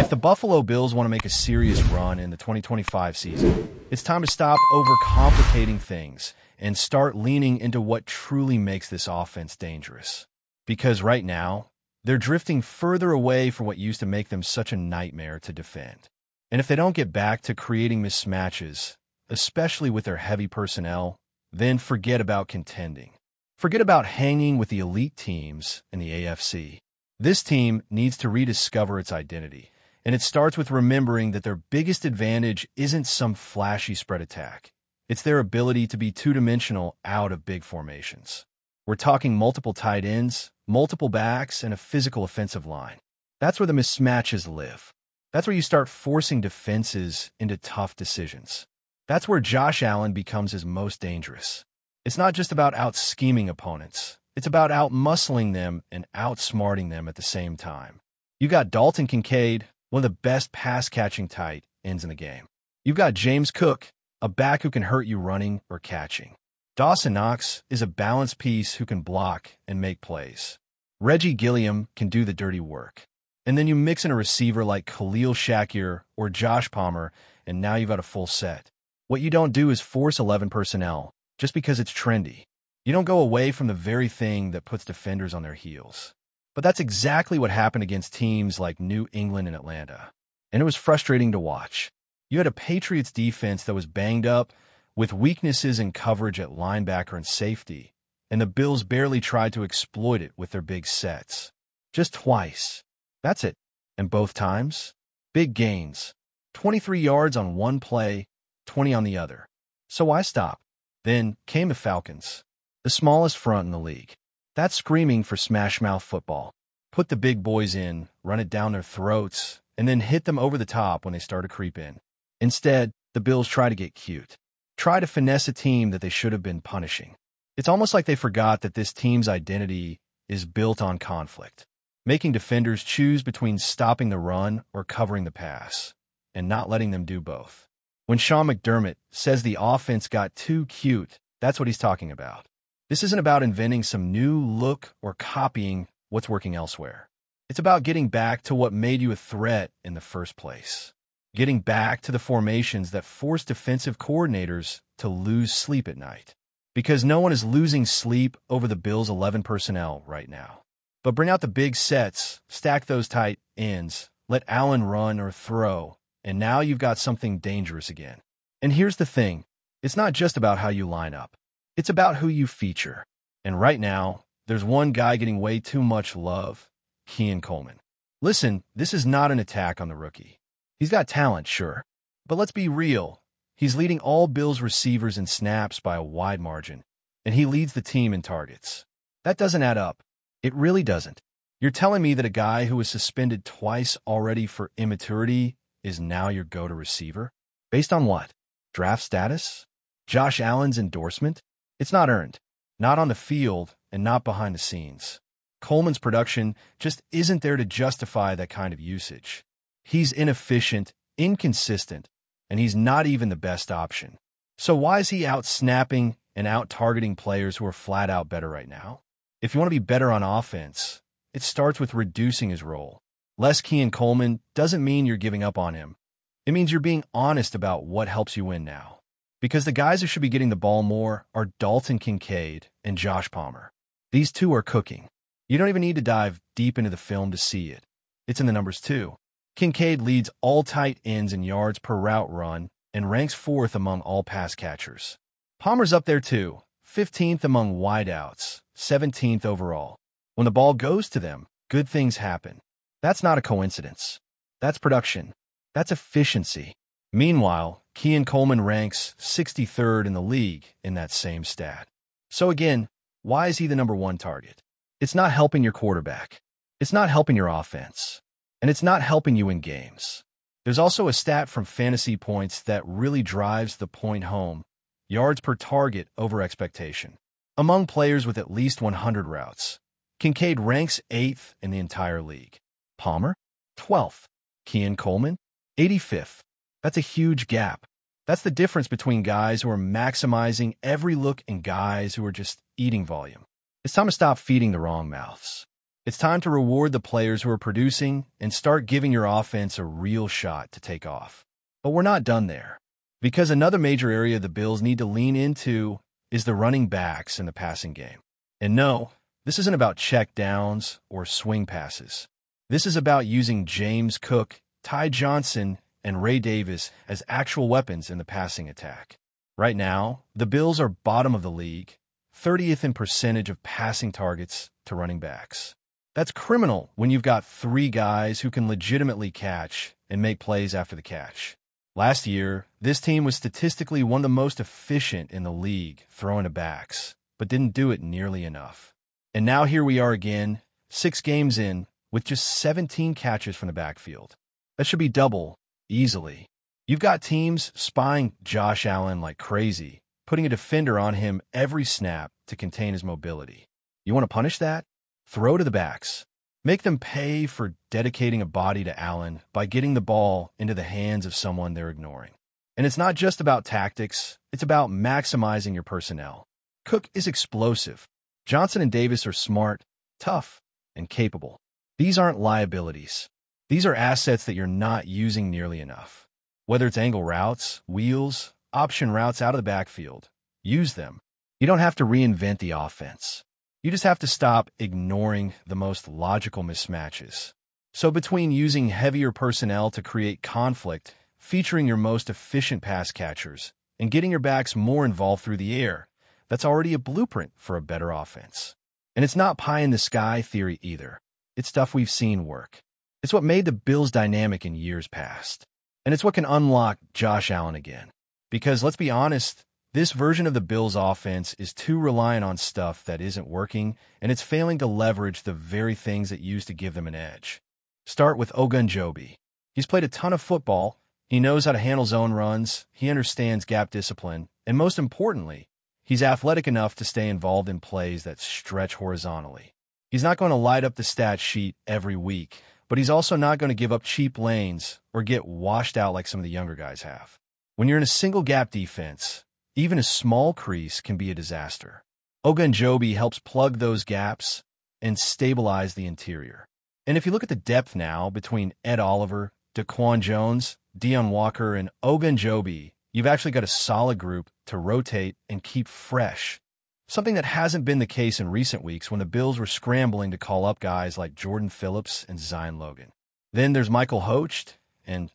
If the Buffalo Bills want to make a serious run in the 2025 season, it's time to stop overcomplicating things and start leaning into what truly makes this offense dangerous. Because right now, they're drifting further away from what used to make them such a nightmare to defend. And if they don't get back to creating mismatches, especially with their heavy personnel, then forget about contending. Forget about hanging with the elite teams in the AFC. This team needs to rediscover its identity, and it starts with remembering that their biggest advantage isn't some flashy spread attack. It's their ability to be two-dimensional out of big formations. We're talking multiple tight ends, multiple backs, and a physical offensive line. That's where the mismatches live. That's where you start forcing defenses into tough decisions. That's where Josh Allen becomes his most dangerous. It's not just about out-scheming opponents. It's about out-muscling them and outsmarting them at the same time. You got Dalton Kincaid, one of the best pass-catching tight ends in the game. You've got James Cook, a back who can hurt you running or catching. Dawson Knox is a balanced piece who can block and make plays. Reggie Gilliam can do the dirty work. And then you mix in a receiver like Khalil Shakir or Josh Palmer, and now you've got a full set. What you don't do is force 11 personnel just because it's trendy. You don't go away from the very thing that puts defenders on their heels. But that's exactly what happened against teams like New England and Atlanta. And it was frustrating to watch. You had a Patriots defense that was banged up, with weaknesses in coverage at linebacker and safety, and the Bills barely tried to exploit it with their big sets. Just twice. That's it. And both times, big gains. 23 yards on one play, 20 on the other. So why stop? Then came the Falcons, the smallest front in the league. That's screaming for smash-mouth football. Put the big boys in, run it down their throats, and then hit them over the top when they start to creep in. Instead, the Bills try to get cute. Try to finesse a team that they should have been punishing. It's almost like they forgot that this team's identity is built on conflict, making defenders choose between stopping the run or covering the pass, and not letting them do both. When Sean McDermott says the offense got too cute, that's what he's talking about. This isn't about inventing some new look or copying what's working elsewhere. It's about getting back to what made you a threat in the first place. Getting back to the formations that force defensive coordinators to lose sleep at night. Because no one is losing sleep over the Bills' 11 personnel right now. But bring out the big sets, stack those tight ends, let Allen run or throw, and now you've got something dangerous again. And here's the thing, it's not just about how you line up. It's about who you feature. And right now, there's one guy getting way too much love, Keon Coleman. Listen, this is not an attack on the rookie. He's got talent, sure. But let's be real. He's leading all Bills receivers in snaps by a wide margin, and he leads the team in targets. That doesn't add up. It really doesn't. You're telling me that a guy who was suspended twice already for immaturity is now your go-to receiver? Based on what? Draft status? Josh Allen's endorsement? It's not earned. Not on the field and not behind the scenes. Coleman's production just isn't there to justify that kind of usage. He's inefficient, inconsistent, and he's not even the best option. So why is he out snapping and out targeting players who are flat out better right now? If you want to be better on offense, it starts with reducing his role. Less Keon Coleman doesn't mean you're giving up on him. It means you're being honest about what helps you win now. Because the guys who should be getting the ball more are Dalton Kincaid and Josh Palmer. These two are cooking. You don't even need to dive deep into the film to see it. It's in the numbers too. Kincaid leads all tight ends in yards per route run and ranks 4th among all pass catchers. Palmer's up there too, 15th among wideouts, 17th overall. When the ball goes to them, good things happen. That's not a coincidence. That's production. That's efficiency. Meanwhile, Keon Coleman ranks 63rd in the league in that same stat. So again, why is he the number 1 target? It's not helping your quarterback. It's not helping your offense. And it's not helping you in games. There's also a stat from Fantasy Points that really drives the point home. Yards per target over expectation. Among players with at least 100 routes, Kincaid ranks 8th in the entire league. Palmer, 12th. Keon Coleman, 85th. That's a huge gap. That's the difference between guys who are maximizing every look and guys who are just eating volume. It's time to stop feeding the wrong mouths. It's time to reward the players who are producing and start giving your offense a real shot to take off. But we're not done there, because another major area the Bills need to lean into is the running backs in the passing game. And no, this isn't about check downs or swing passes. This is about using James Cook, Ty Johnson, and Ray Davis as actual weapons in the passing attack. Right now, the Bills are bottom of the league, 30th in percentage of passing targets to running backs. That's criminal when you've got three guys who can legitimately catch and make plays after the catch. Last year, this team was statistically one of the most efficient in the league throwing to backs, but didn't do it nearly enough. And now here we are again, 6 games in, with just 17 catches from the backfield. That should be double, easily. You've got teams spying Josh Allen like crazy, putting a defender on him every snap to contain his mobility. You want to punish that? Throw to the backs. Make them pay for dedicating a body to Allen by getting the ball into the hands of someone they're ignoring. And it's not just about tactics, it's about maximizing your personnel. Cook is explosive. Johnson and Davis are smart, tough, and capable. These aren't liabilities. These are assets that you're not using nearly enough. Whether it's angle routes, wheels, option routes out of the backfield, use them. You don't have to reinvent the offense. You just have to stop ignoring the most logical mismatches. So between using heavier personnel to create conflict, featuring your most efficient pass catchers, and getting your backs more involved through the air, that's already a blueprint for a better offense. And it's not pie-in-the-sky theory either. It's stuff we've seen work. It's what made the Bills dynamic in years past. And it's what can unlock Josh Allen again. Because let's be honest, this version of the Bills offense is too reliant on stuff that isn't working, and it's failing to leverage the very things that used to give them an edge. Start with Ogunjobi. He's played a ton of football, he knows how to handle zone runs, he understands gap discipline, and most importantly, he's athletic enough to stay involved in plays that stretch horizontally. He's not going to light up the stat sheet every week, but he's also not going to give up cheap lanes or get washed out like some of the younger guys have. When you're in a single gap defense, even a small crease can be a disaster. Ogunjobi helps plug those gaps and stabilize the interior. And if you look at the depth now between Ed Oliver, Daquan Jones, Deion Walker, and Ogunjobi, you've actually got a solid group to rotate and keep fresh. Something that hasn't been the case in recent weeks when the Bills were scrambling to call up guys like Jordan Phillips and Zion Logan. Then there's Michael Hocht, and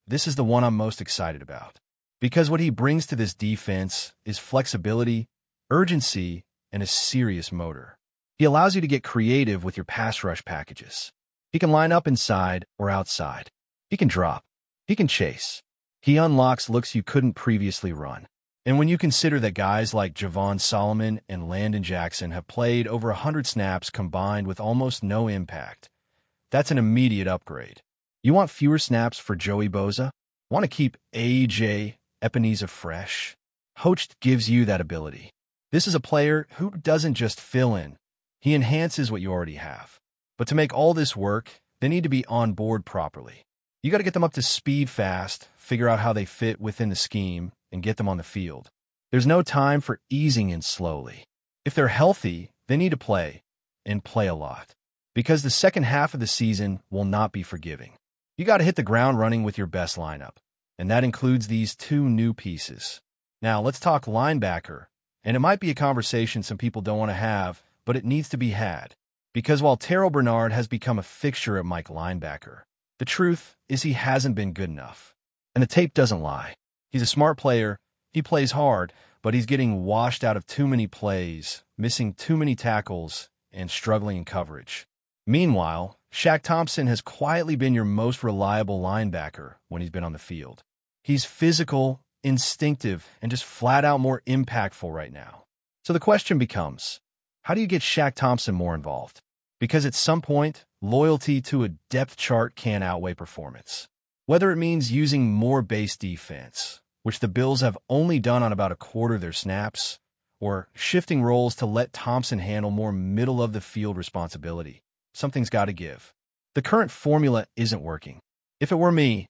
this is the one I'm most excited about. Because what he brings to this defense is flexibility, urgency, and a serious motor. He allows you to get creative with your pass rush packages. He can line up inside or outside. He can drop. He can chase. He unlocks looks you couldn't previously run. And when you consider that guys like Javon Solomon and Landon Jackson have played over 100 snaps combined with almost no impact, that's an immediate upgrade. You want fewer snaps for Joey Bosa? Want to keep A.J. Epineza fresh? Hocht gives you that ability. This is a player who doesn't just fill in. He enhances what you already have. But to make all this work, they need to be on board properly. You got to get them up to speed fast, figure out how they fit within the scheme, and get them on the field. There's no time for easing in slowly. If they're healthy, they need to play, and play a lot. Because the second half of the season will not be forgiving. You got to hit the ground running with your best lineup, and that includes these 2 new pieces. Now, let's talk linebacker, and it might be a conversation some people don't want to have, but it needs to be had. Because while Terrell Bernard has become a fixture at Mike linebacker, the truth is he hasn't been good enough. And the tape doesn't lie. He's a smart player, he plays hard, but he's getting washed out of too many plays, missing too many tackles, and struggling in coverage. Meanwhile, Shaq Thompson has quietly been your most reliable linebacker when he's been on the field. He's physical, instinctive, and just flat out more impactful right now. So the question becomes, how do you get Shaq Thompson more involved? Because at some point, loyalty to a depth chart can't outweigh performance. Whether it means using more base defense, which the Bills have only done on about a quarter of their snaps, or shifting roles to let Thompson handle more middle-of-the-field responsibility, something's got to give. The current formula isn't working. If it were me,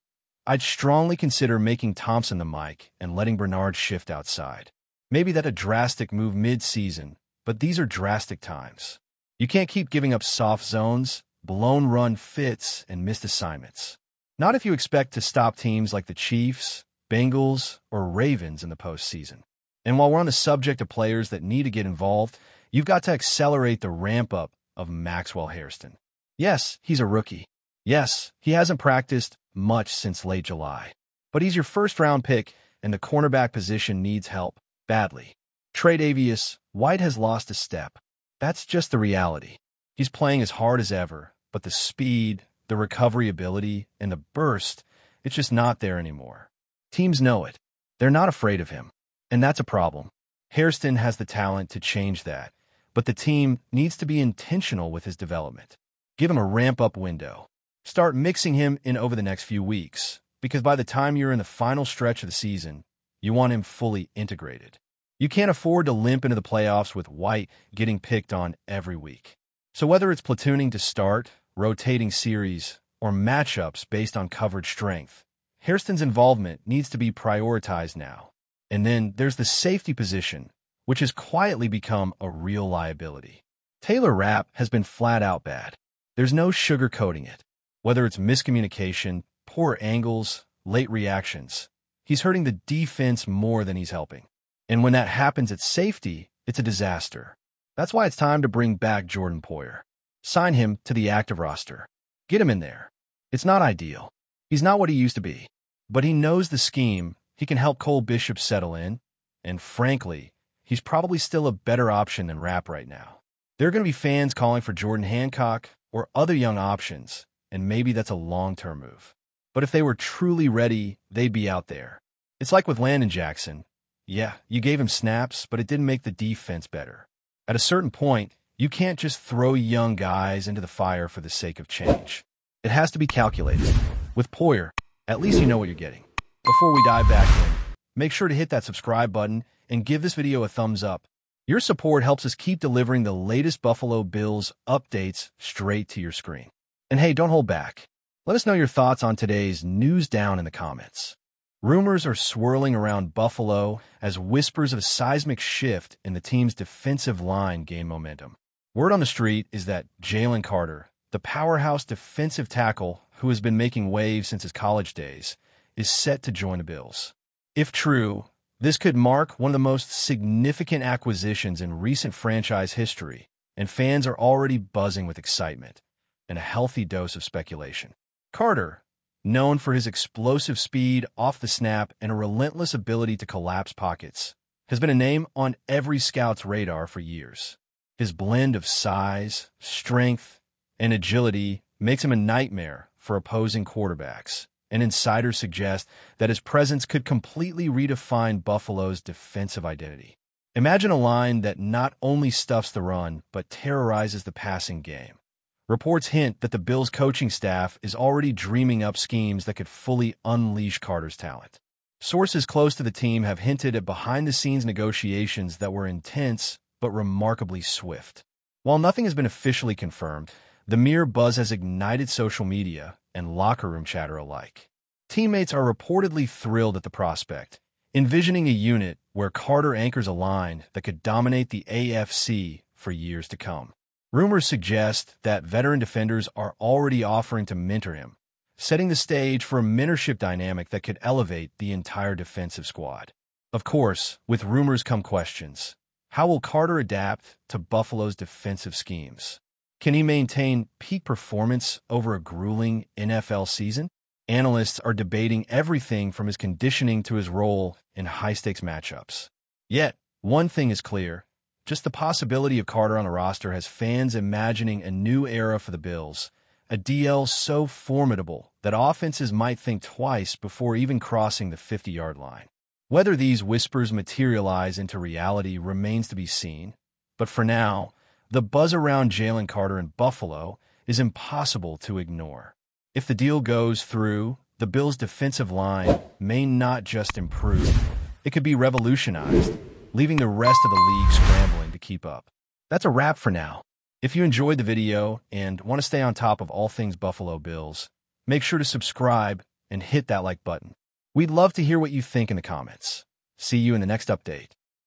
I'd strongly consider making Thompson the mic and letting Bernard shift outside. Maybe that's a drastic move mid-season, but these are drastic times. You can't keep giving up soft zones, blown run fits, and missed assignments. Not if you expect to stop teams like the Chiefs, Bengals, or Ravens in the postseason. And while we're on the subject of players that need to get involved, you've got to accelerate the ramp-up of Maxwell Hairston. Yes, he's a rookie. Yes, he hasn't practiced much since late July. But he's your first-round pick, and the cornerback position needs help badly. Tre'Davious White has lost a step. That's just the reality. He's playing as hard as ever, but the speed, the recovery ability, and the burst, it's just not there anymore. Teams know it. They're not afraid of him. And that's a problem. Hairston has the talent to change that, but the team needs to be intentional with his development. Give him a ramp-up window. Start mixing him in over the next few weeks, because by the time you're in the final stretch of the season, you want him fully integrated. You can't afford to limp into the playoffs with White getting picked on every week. So whether it's platooning to start, rotating series, or matchups based on coverage strength, Hairston's involvement needs to be prioritized now. And then there's the safety position, which has quietly become a real liability. Taylor Rapp has been flat out bad. There's no sugarcoating it. Whether it's miscommunication, poor angles, late reactions, he's hurting the defense more than he's helping. And when that happens at safety, it's a disaster. That's why it's time to bring back Jordan Poyer. Sign him to the active roster. Get him in there. It's not ideal. He's not what he used to be. But he knows the scheme. He can help Cole Bishop settle in. And frankly, he's probably still a better option than Rapp right now. There are going to be fans calling for Jordan Hancock or other young options, and maybe that's a long-term move. But if they were truly ready, they'd be out there. It's like with Landon Jackson. Yeah, you gave him snaps, but it didn't make the defense better. At a certain point, you can't just throw young guys into the fire for the sake of change. It has to be calculated. With Poyer, at least you know what you're getting. Before we dive back in, make sure to hit that subscribe button and give this video a thumbs up. Your support helps us keep delivering the latest Buffalo Bills updates straight to your screen. And hey, don't hold back. Let us know your thoughts on today's news down in the comments. Rumors are swirling around Buffalo as whispers of a seismic shift in the team's defensive line gain momentum. Word on the street is that Jalen Carter, the powerhouse defensive tackle who has been making waves since his college days, is set to join the Bills. If true, this could mark one of the most significant acquisitions in recent franchise history, and fans are already buzzing with excitement and a healthy dose of speculation. Carter, known for his explosive speed off the snap and a relentless ability to collapse pockets, has been a name on every scout's radar for years. His blend of size, strength, and agility makes him a nightmare for opposing quarterbacks, and insiders suggest that his presence could completely redefine Buffalo's defensive identity. Imagine a line that not only stuffs the run, but terrorizes the passing game. Reports hint that the Bills' coaching staff is already dreaming up schemes that could fully unleash Carter's talent. Sources close to the team have hinted at behind-the-scenes negotiations that were intense but remarkably swift. While nothing has been officially confirmed, the mere buzz has ignited social media and locker room chatter alike. Teammates are reportedly thrilled at the prospect, envisioning a unit where Carter anchors a line that could dominate the AFC for years to come. Rumors suggest that veteran defenders are already offering to mentor him, setting the stage for a mentorship dynamic that could elevate the entire defensive squad. Of course, with rumors come questions. How will Carter adapt to Buffalo's defensive schemes? Can he maintain peak performance over a grueling NFL season? Analysts are debating everything from his conditioning to his role in high-stakes matchups. Yet, one thing is clear. Just the possibility of Carter on the roster has fans imagining a new era for the Bills, a DL so formidable that offenses might think twice before even crossing the 50-yard line. Whether these whispers materialize into reality remains to be seen, but for now, the buzz around Jalen Carter in Buffalo is impossible to ignore. If the deal goes through, the Bills' defensive line may not just improve, it could be revolutionized, leaving the rest of the league scrambling to keep up. That's a wrap for now. If you enjoyed the video and want to stay on top of all things Buffalo Bills, make sure to subscribe and hit that like button. We'd love to hear what you think in the comments. See you in the next update.